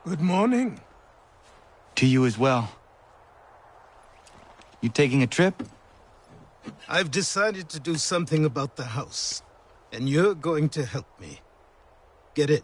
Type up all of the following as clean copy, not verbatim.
Good morning. To you as well. You taking a trip? I've decided to do something about the house, and you're going to help me. Get it?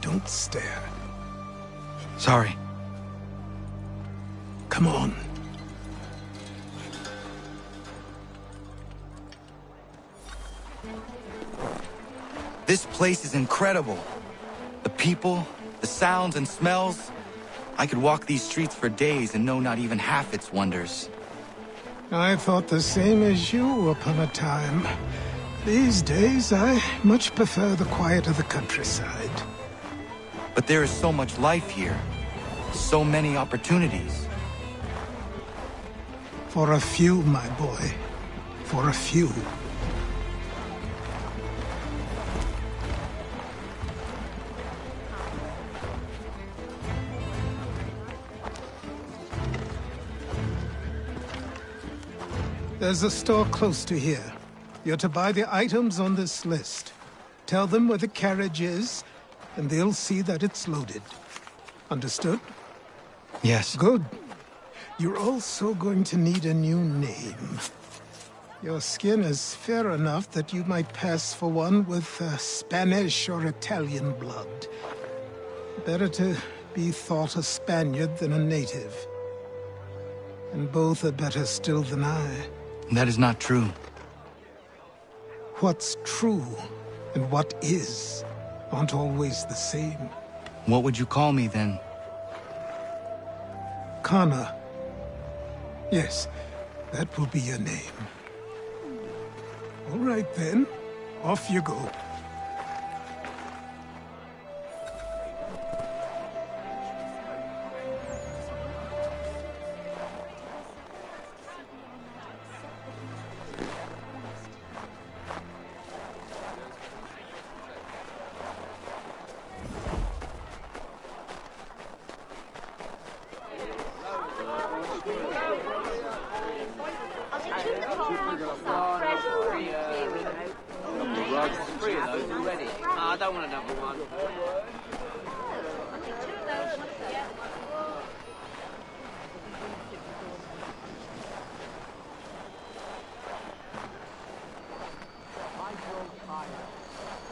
Don't stare. Sorry. Come on. This place is incredible. The people, the sounds and smells. I could walk these streets for days and know not even half its wonders. I thought the same as you upon a time. These days, I much prefer the quiet of the countryside. But there is so much life here. So many opportunities. For a few, my boy. For a few. There's a store close to here. You're to buy the items on this list. Tell them where the carriage is, and they'll see that it's loaded. Understood? Yes. Good. You're also going to need a new name. Your skin is fair enough that you might pass for one with Spanish or Italian blood. Better to be thought a Spaniard than a native. And both are better still than I. That is not true. What's true and what is aren't always the same. What would you call me then? Connor. Yes, that will be your name. All right then, off you go. I don't want another one.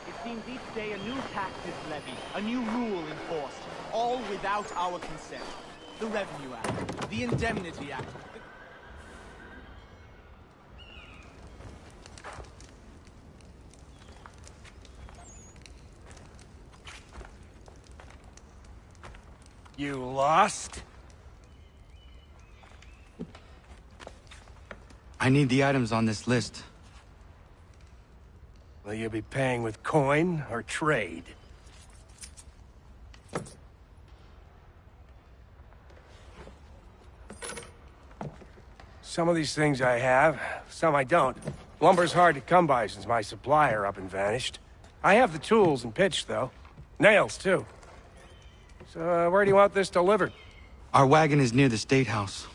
It seems each day a new tax is levied, a new rule enforced, all without our consent. The Revenue Act, the Indemnity Act. You lost? I need the items on this list. Will you be paying with coin or trade? Some of these things I have, some I don't. Lumber's hard to come by since my supplier up and vanished. I have the tools and pitch, though. Nails, too. So, where do you want this delivered? Our wagon is near the State House.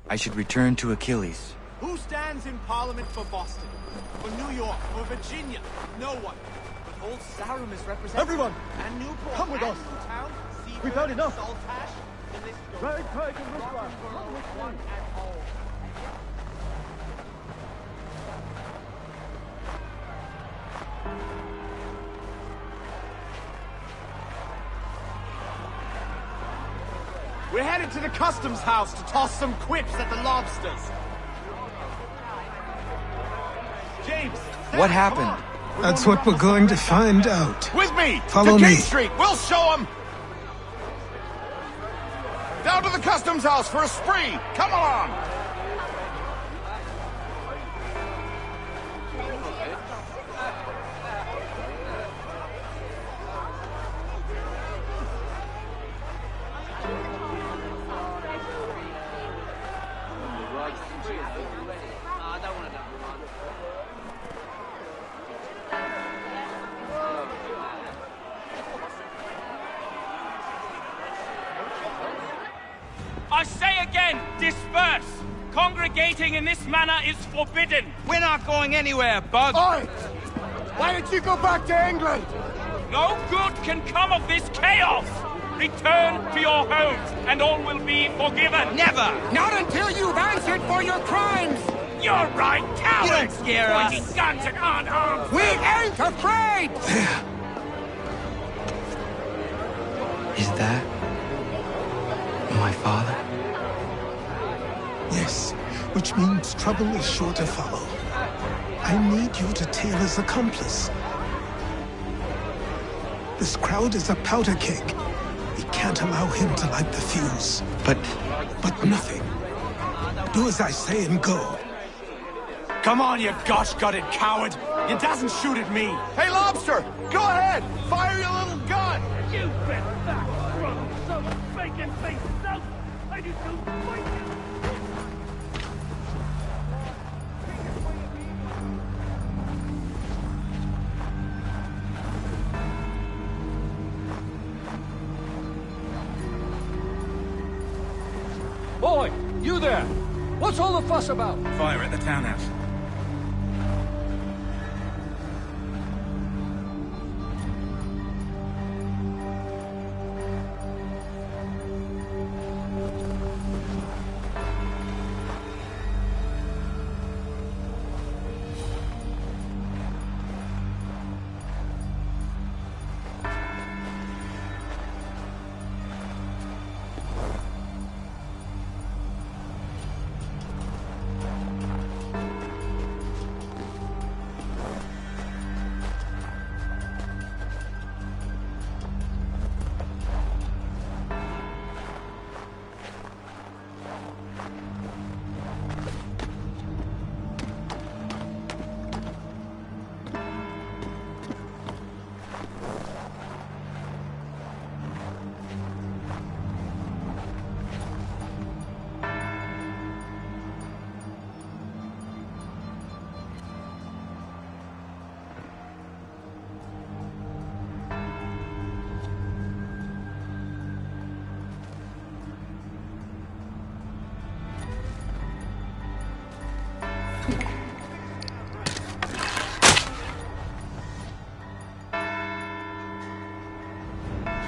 I should return to Achilles. Who stands in Parliament for Boston? For New York? For Virginia? No one. But Old Sarum is represented. Everyone! And Newport. Come with and us. Newtown, Seaburn, We've had enough. Saltash, the list goes Right, on. take and Richland. Come with One me. and all. We're headed to the customs house to toss some quips at the lobsters. James! What happened? That's what we're going to find out. With me! Follow to me. King Street! We'll show them! Down to the customs house for a spree! Come along! I don't want another one. I say again, disperse! Congregating in this manner is forbidden! We're not going anywhere, Bug. Oi! Why did you go back to England? No good can come of this chaos! Return to your homes, and all will be forgiven! Never! Not until you've answered for your crimes! You're right, cowards! You don't scare us. Pointing guns at unarmed! We ain't afraid! Is that my father? Yes, which means trouble is sure to follow. I need you to tail his accomplice. This crowd is a powder keg. We can't allow him to light the fuse. But nothing. Do as I say and go. Come on, you gosh-gutted coward! You doesn't shoot at me! Hey, Lobster! Go ahead! Fire your little gun! You bet that from some bacon faces out! I do so fight you! Boy, you there! What's all the fuss about? Fire at the townhouse.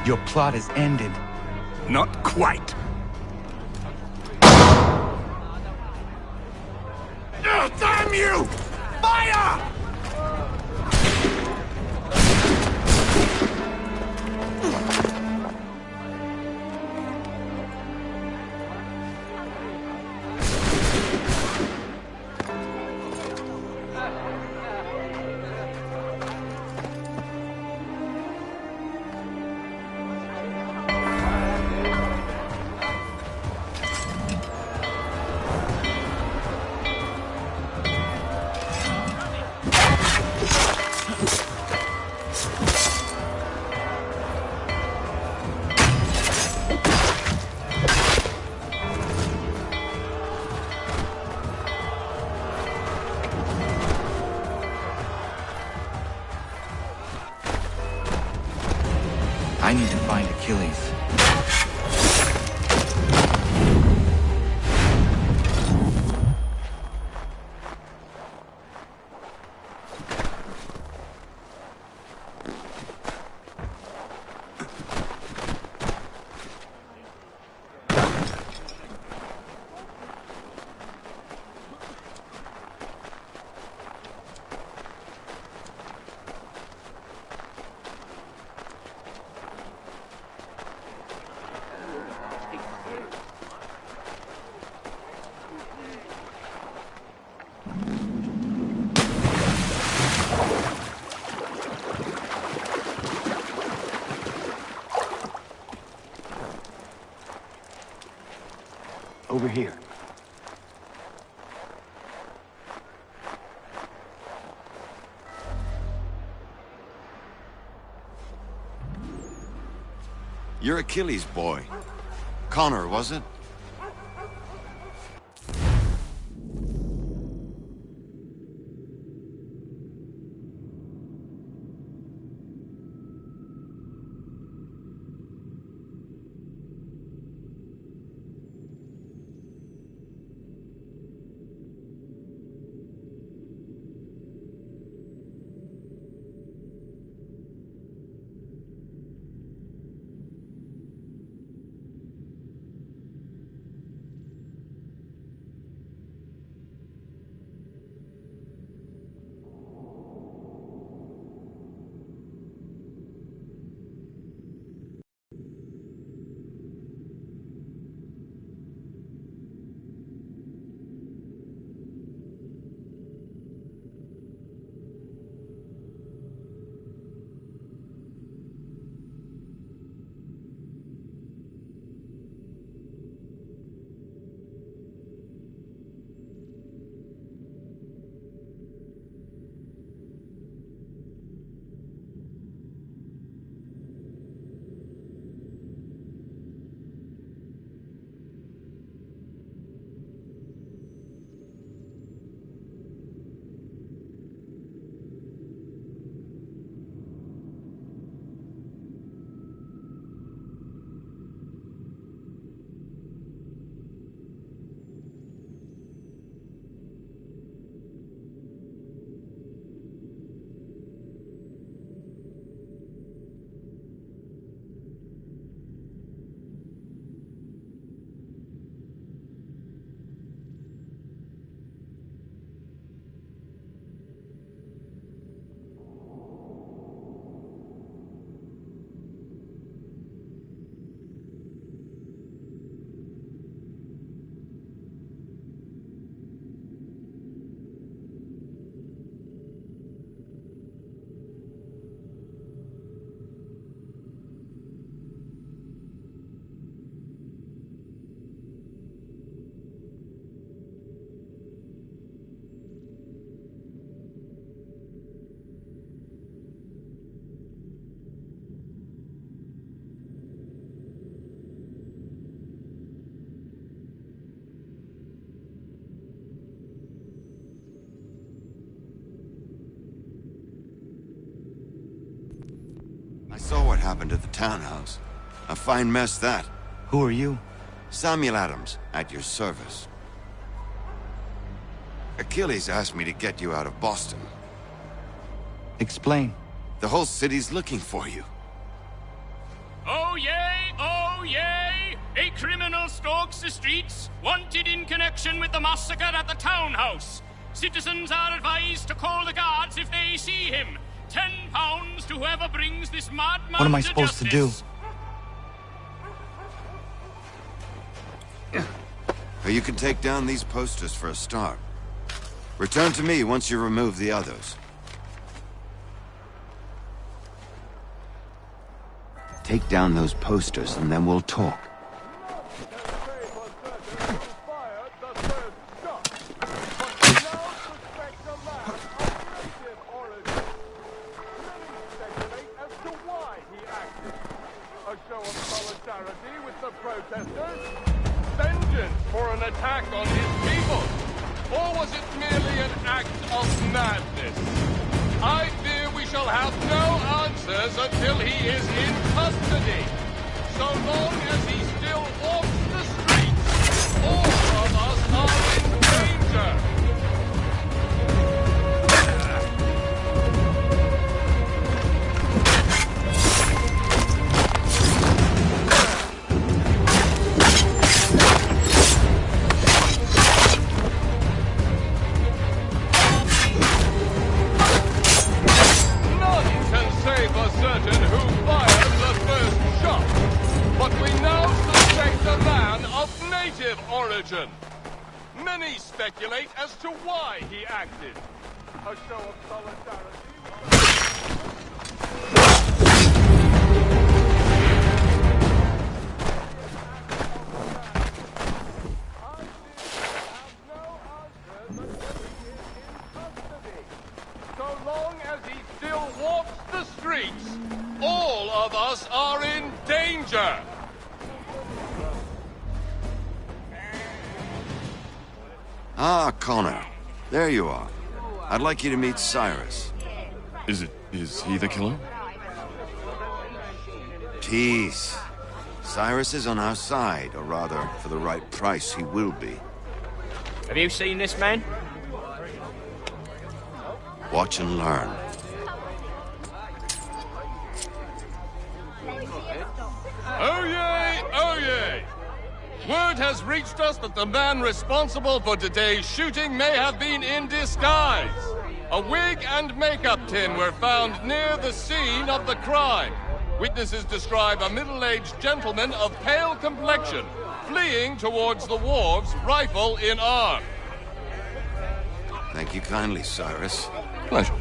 Your plot is ended. Not quite. Damn you! Fire! I need to find Achilles. here. You're Achilles' boy. Connor, was it? I saw what happened at the townhouse. A fine mess, that. Who are you? Samuel Adams, at your service. Achilles asked me to get you out of Boston. Explain. The whole city's looking for you. Oh yay, oh yay! A criminal stalks the streets, wanted in connection with the massacre at the townhouse. Citizens are advised to call the guards if they see him. £10 to whoever brings this madman. What am I supposed to do? You can take down these posters for a start. Return to me once you remove the others. Take down those posters and then we'll talk. Until he is in custody. So long as he still walks the streets, all of us are in danger. Origin. Many speculate as to why he acted. A show of solidarity. I us are in danger! Ah, Connor. There you are. I'd like you to meet Cyrus. Is he the killer? Peace. Cyrus is on our side, or rather, for the right price, he will be. Have you seen this man? Watch and learn. Oh yay, oh yay! Word has reached us that the man responsible for today's shooting may have been in disguise. A wig and makeup tin were found near the scene of the crime. Witnesses describe a middle-aged gentleman of pale complexion fleeing towards the wharves, rifle in arm. Thank you kindly, Cyrus. Pleasure.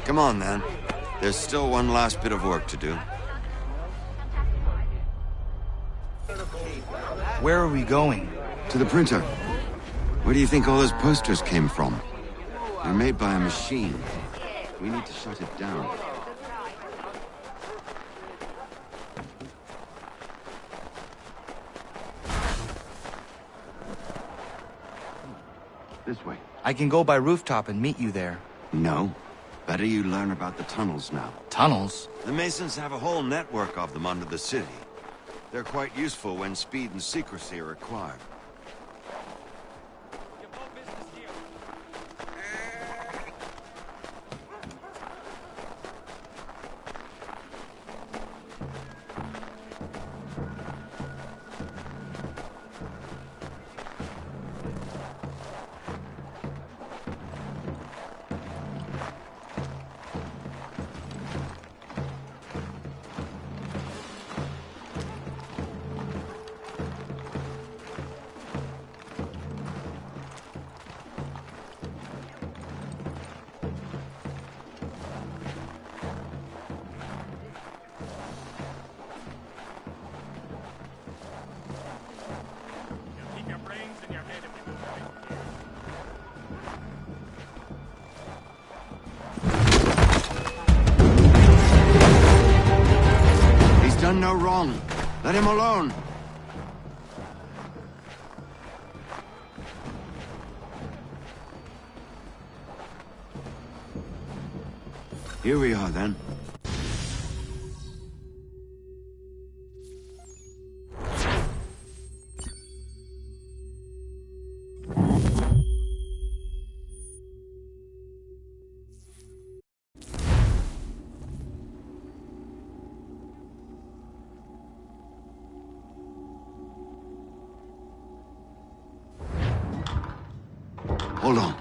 Come on, then. There's still one last bit of work to do. Where are we going? To the printer. Where do you think all those posters came from? They're made by a machine. We need to shut it down. This way. I can go by rooftop and meet you there. No. Better you learn about the tunnels now. Tunnels? The Masons have a whole network of them under the city. They're quite useful when speed and secrecy are required. Done no wrong. Let him alone. Here we are, then. Hold on.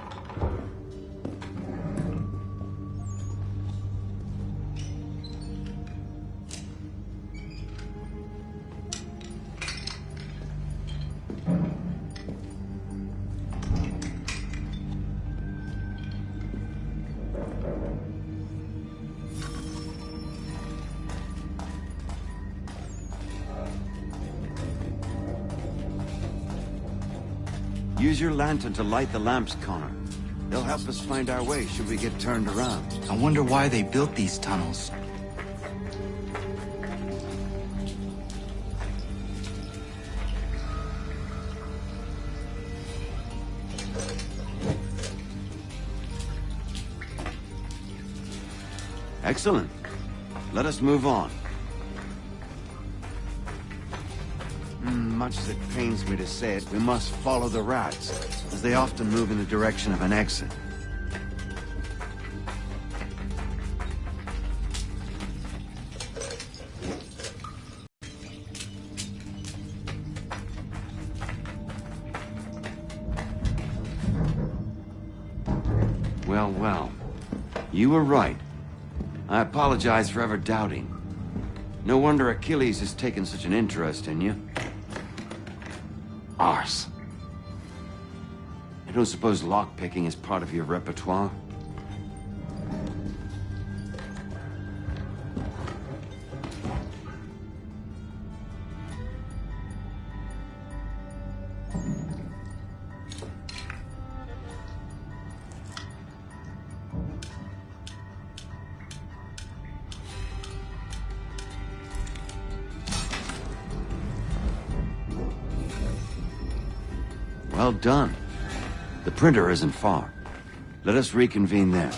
Use your lantern to light the lamps, Connor. They'll help us find our way should we get turned around. I wonder why they built these tunnels. Excellent. Let us move on. Much as it pains me to say it, we must follow the rats, as they often move in the direction of an exit. Well, well. You were right. I apologize for ever doubting. No wonder Achilles has taken such an interest in you. Arse. I don't suppose lockpicking is part of your repertoire? Well done. The printer isn't far. Let us reconvene there.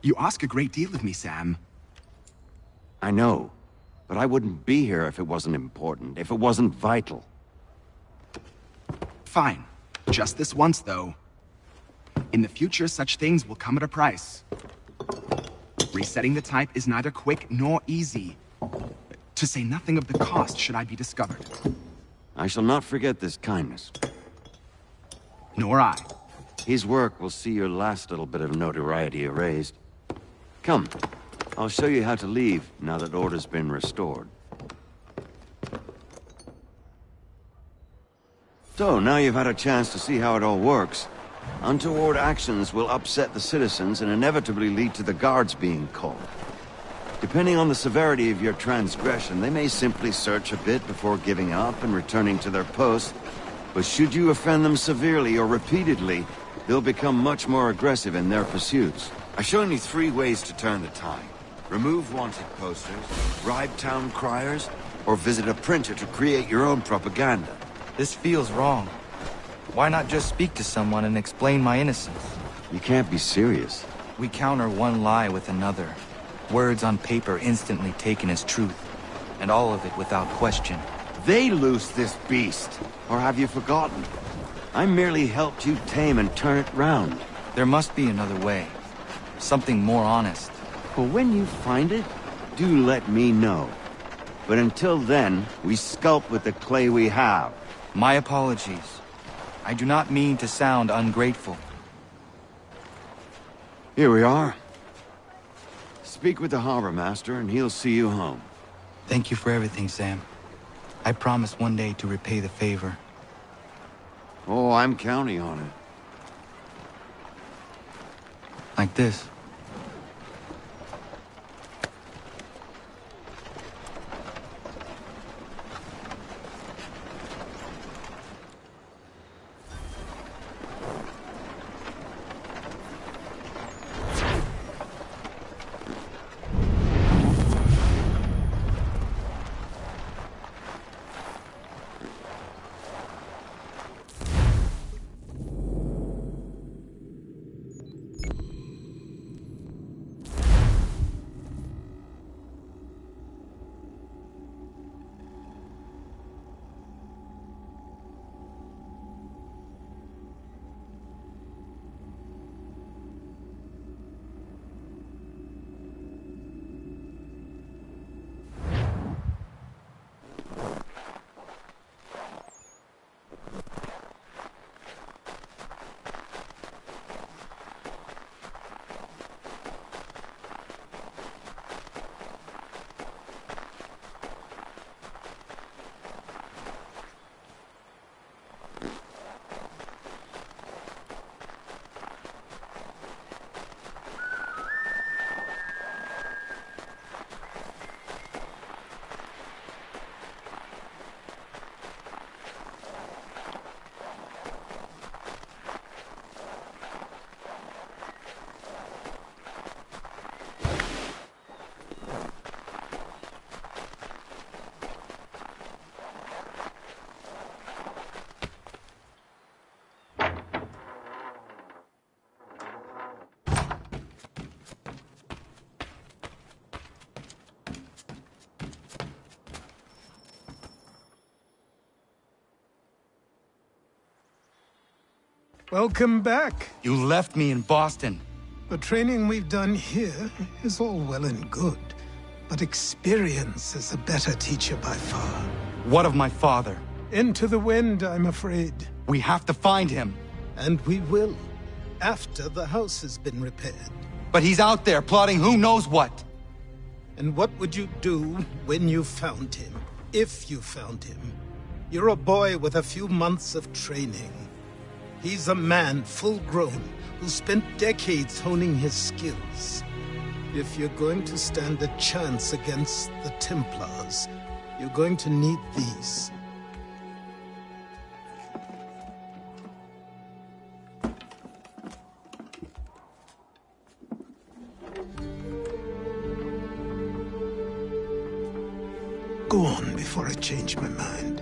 You ask a great deal of me, Sam. I know, but I wouldn't be here if it wasn't important, if it wasn't vital. Fine. Just this once, though. In the future, such things will come at a price. Resetting the type is neither quick nor easy. To say nothing of the cost should I be discovered. I shall not forget this kindness. Nor I. His work will see your last little bit of notoriety erased. Come, I'll show you how to leave now that order's been restored. So, now you've had a chance to see how it all works. Untoward actions will upset the citizens and inevitably lead to the guards being called. Depending on the severity of your transgression, they may simply search a bit before giving up and returning to their posts. But should you offend them severely or repeatedly, they'll become much more aggressive in their pursuits. I've shown you 3 ways to turn the tide. Remove wanted posters, bribe town criers, or visit a printer to create your own propaganda. This feels wrong. Why not just speak to someone and explain my innocence? You can't be serious. We counter one lie with another. Words on paper instantly taken as truth. And all of it without question. They loose this beast. Or have you forgotten? I merely helped you tame and turn it round. There must be another way. Something more honest. Well, when you find it, do let me know. But until then, we sculpt with the clay we have. My apologies. I do not mean to sound ungrateful. Here we are. Speak with the harbor master and he'll see you home. Thank you for everything, Sam. I promise one day to repay the favor. Oh, I'm counting on it. Like this. Welcome back. You left me in Boston. The training we've done here is all well and good, but experience is a better teacher by far. What of my father? Into the wind, I'm afraid. We have to find him. And we will, after the house has been repaired. But he's out there plotting who knows what. And what would you do when you found him? If you found him? You're a boy with a few months of training. He's a man full grown who spent decades honing his skills. If you're going to stand a chance against the Templars, you're going to need these. Go on before I change my mind.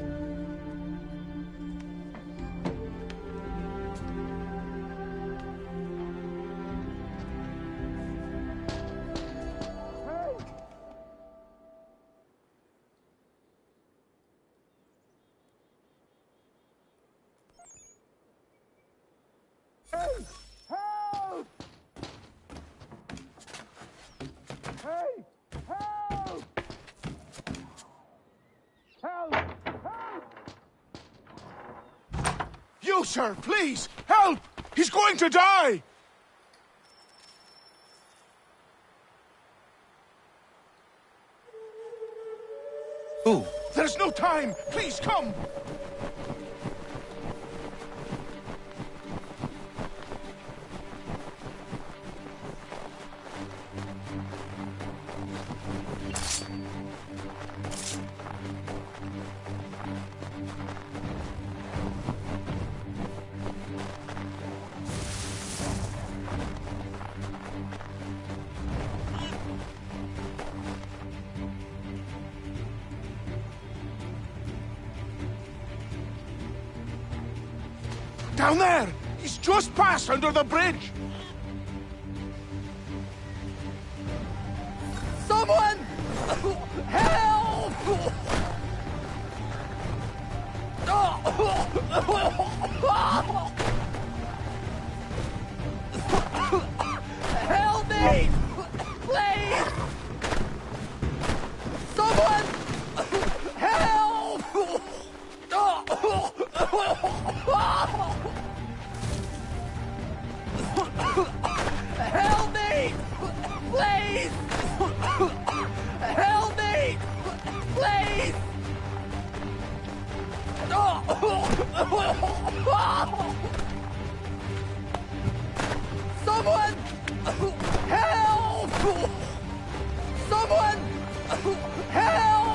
You, sir, please, help! He's going to die! Who? There's no time! Please, come! Down there! He's just passed under the bridge! Someone! Help! Help me! Please! Someone! Help! Help me! Please! Help me! Please! Someone! Help! Someone! Help!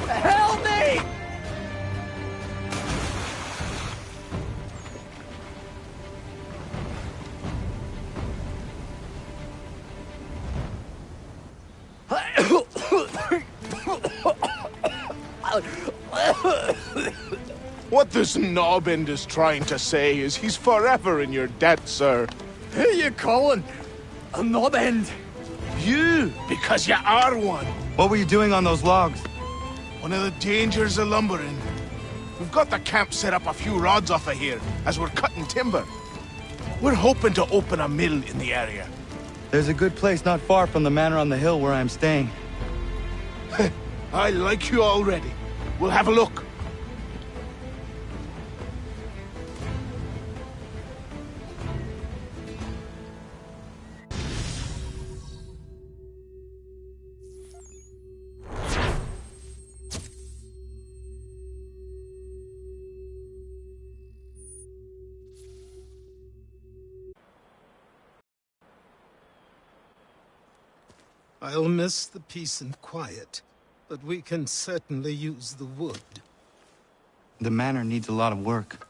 Help me! What this knobend is trying to say is he's forever in your debt, sir. Who you calling a knobend? You, because you are one. What were you doing on those logs? One of the dangers of lumbering. We've got the camp set up a few rods off of here, as we're cutting timber. We're hoping to open a mill in the area. There's a good place not far from the manor on the hill where I'm staying. I like you already. We'll have a look. I'll miss the peace and quiet, but we can certainly use the wood. The manor needs a lot of work.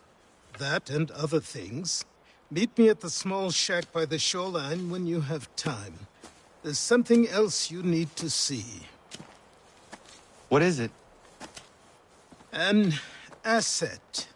That and other things. Meet me at the small shack by the shoreline when you have time. There's something else you need to see. What is it? An asset.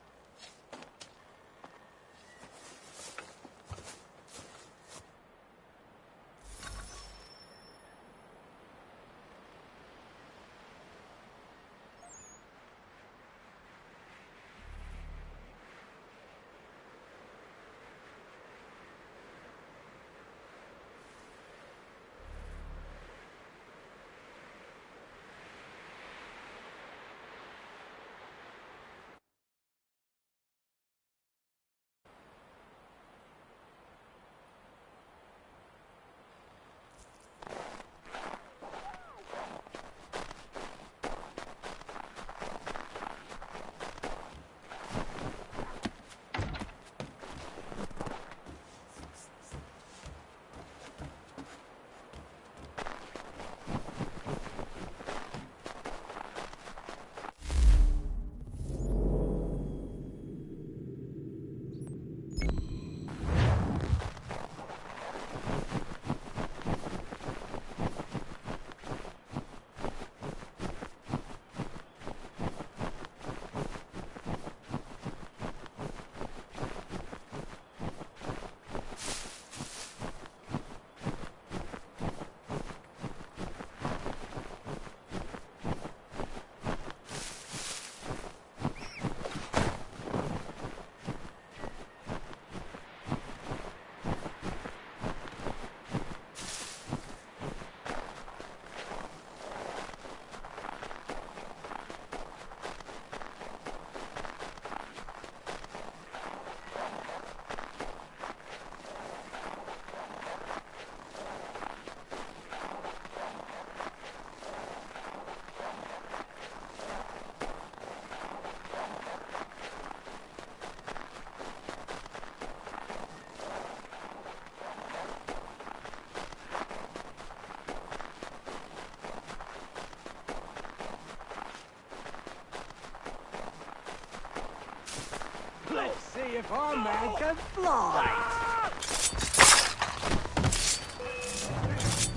if our man can fly.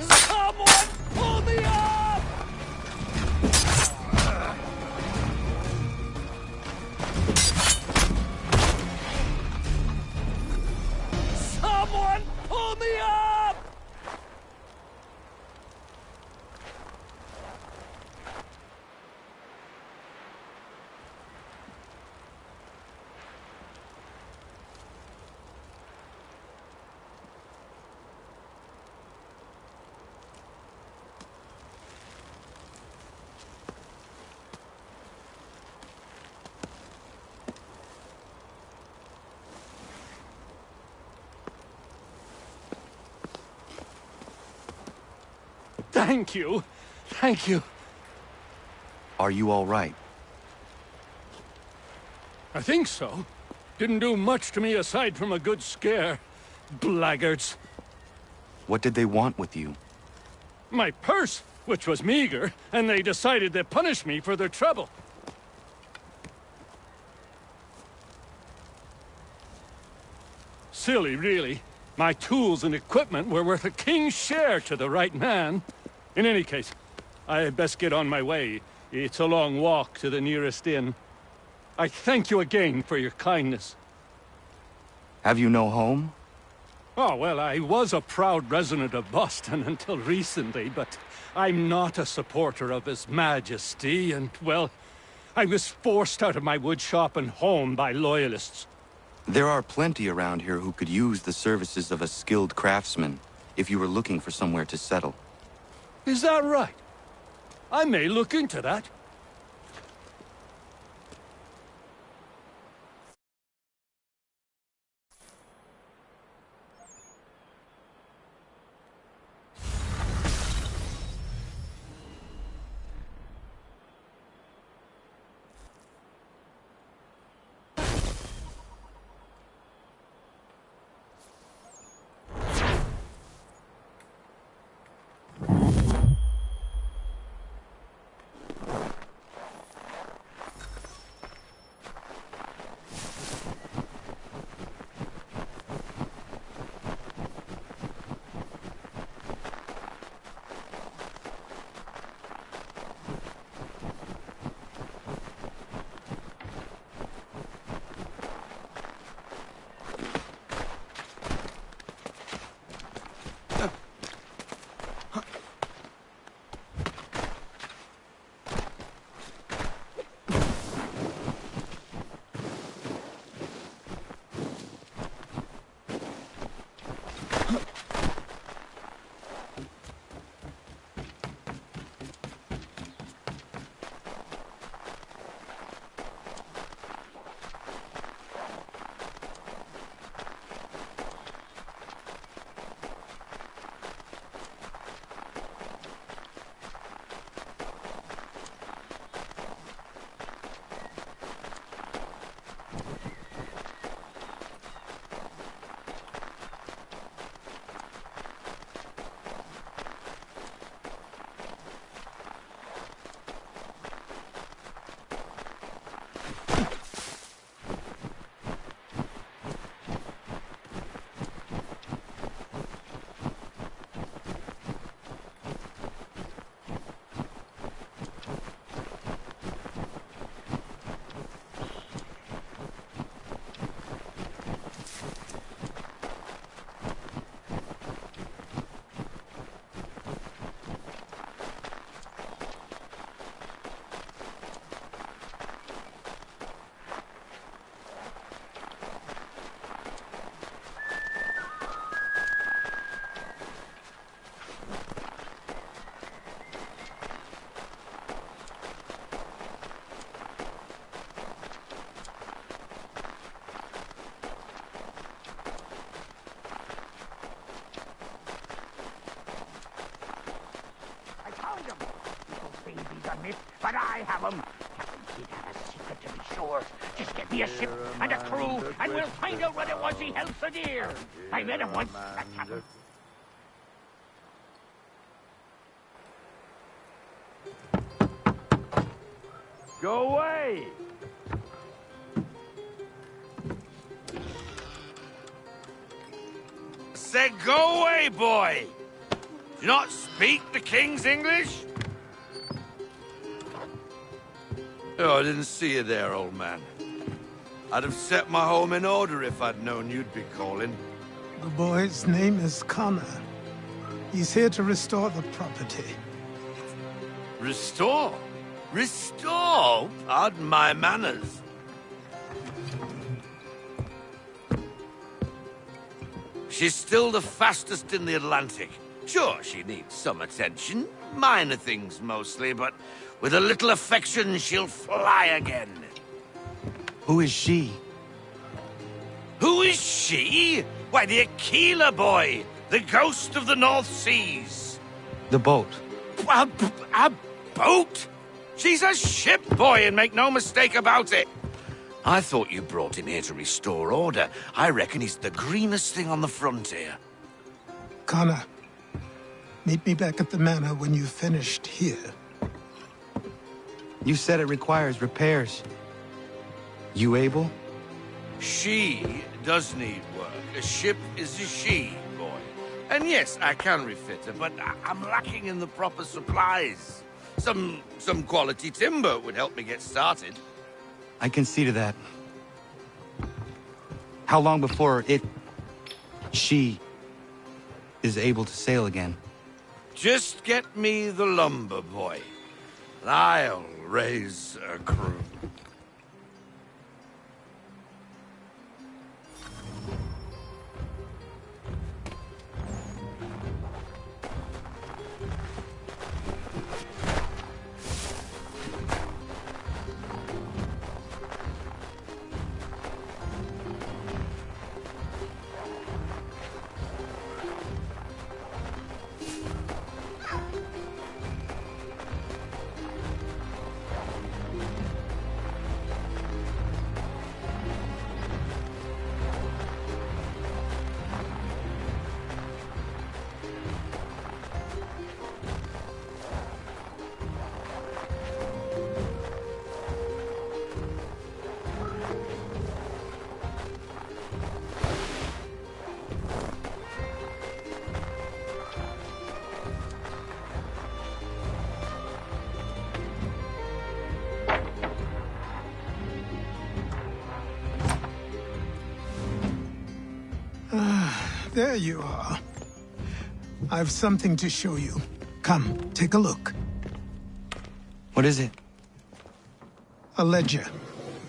Someone pull me up! Someone pull me up! Thank you. Thank you. Are you all right? I think so. Didn't do much to me aside from a good scare. Blackguards. What did they want with you? My purse, which was meager, and they decided to punish me for their trouble. Silly, really. My tools and equipment were worth a king's share to the right man. In any case, I had best get on my way. It's a long walk to the nearest inn. I thank you again for your kindness. Have you no home? Oh, well, I was a proud resident of Boston until recently, but I'm not a supporter of His Majesty, and, well, I was forced out of my woodshop and home by loyalists. There are plenty around here who could use the services of a skilled craftsman, if you were looking for somewhere to settle. Is that right? I may look into that. But I have them. Captain Kidd had a secret, to be sure. Just get me a ship and a crew, and we'll find out what it was he held so dear. I met him once, that Captain. Go away! said go away, boy! Do you not speak the King's English? Oh, I didn't see you there, old man. I'd have set my home in order if I'd known you'd be calling. The boy's name is Connor. He's here to restore the property. Restore? Restore? Pardon my manners. She's still the fastest in the Atlantic. Sure, she needs some attention. Minor things mostly, but with a little affection, she'll fly again. Who is she? Who is she? Why, the Aquila boy, the ghost of the North Seas. The boat. A boat? She's a ship, boy, and make no mistake about it. I thought you brought him here to restore order. I reckon he's the greenest thing on the frontier. Connor, meet me back at the manor when you've finished here. You said it requires repairs. You able? She does need work. A ship is a she, boy. And yes, I can refit her, but I'm lacking in the proper supplies. Some quality timber would help me get started. I can see to that. How long before she is able to sail again? Just get me the lumber, boy. And I'll raise a crew. There you are. I've something to show you. Come, take a look. What is it? A ledger.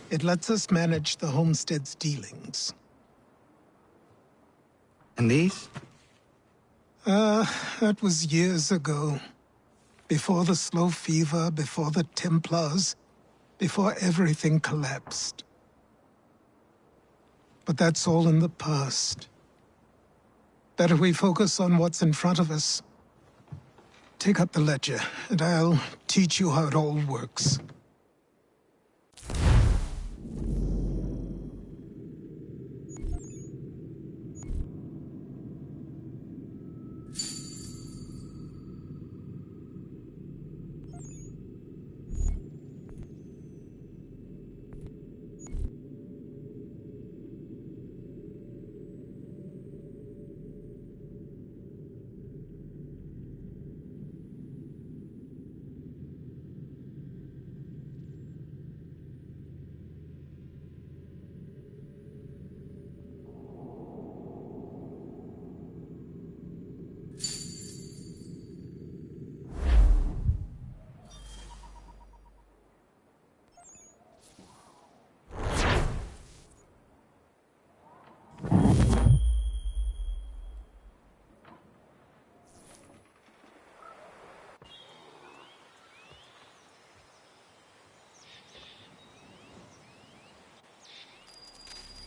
It lets us manage the homestead's dealings. And these? That was years ago. Before the Slow Fever, before the Templars, before everything collapsed. But that's all in the past. Better we focus on what's in front of us. Take up the ledger, and I'll teach you how it all works.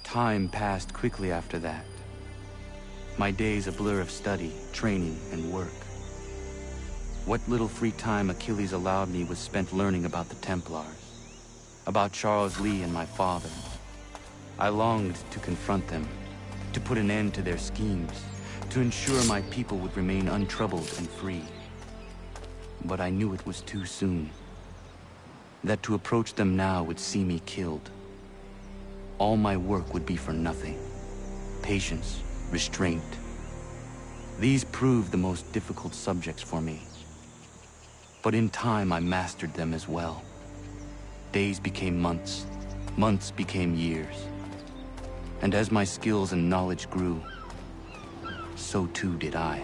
Time passed quickly after that. My days a blur of study, training, and work. What little free time Achilles allowed me was spent learning about the Templars, about Charles Lee and my father. I longed to confront them, to put an end to their schemes, to ensure my people would remain untroubled and free. But I knew it was too soon, that to approach them now would see me killed. All my work would be for nothing. Patience, restraint, These proved the most difficult subjects for me. But in time, I mastered them as well. Days became months, months became years. And as my skills and knowledge grew, so too did I.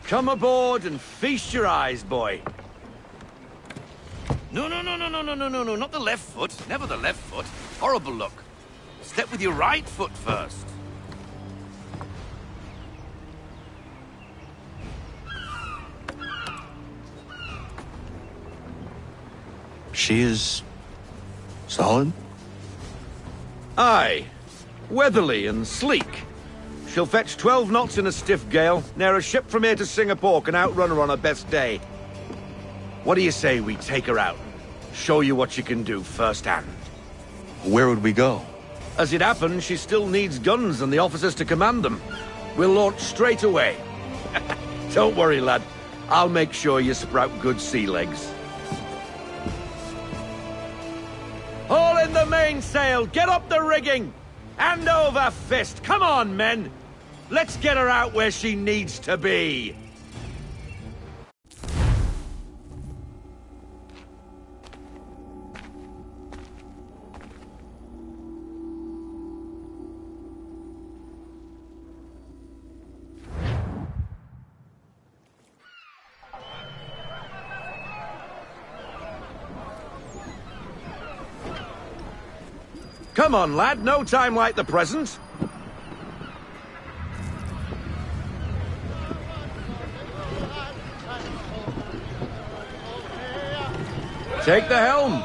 Come aboard and feast your eyes, boy. No, not the left foot. Never the left foot. Horrible look. Step with your right foot first. She is... solid? Aye. Weatherly and sleek. She'll fetch 12 knots in a stiff gale. Ne'er a ship from here to Singapore can outrun her on her best day. What do you say we take her out? Show you what she can do firsthand. Where would we go? As it happens, she still needs guns and the officers to command them. We'll launch straight away. Don't worry, lad. I'll make sure you sprout good sea legs. Haul in the mainsail! Get up the rigging! Hand over fist! Come on, men! Let's get her out where she needs to be! Come on, lad. No time like the present. Take the helm.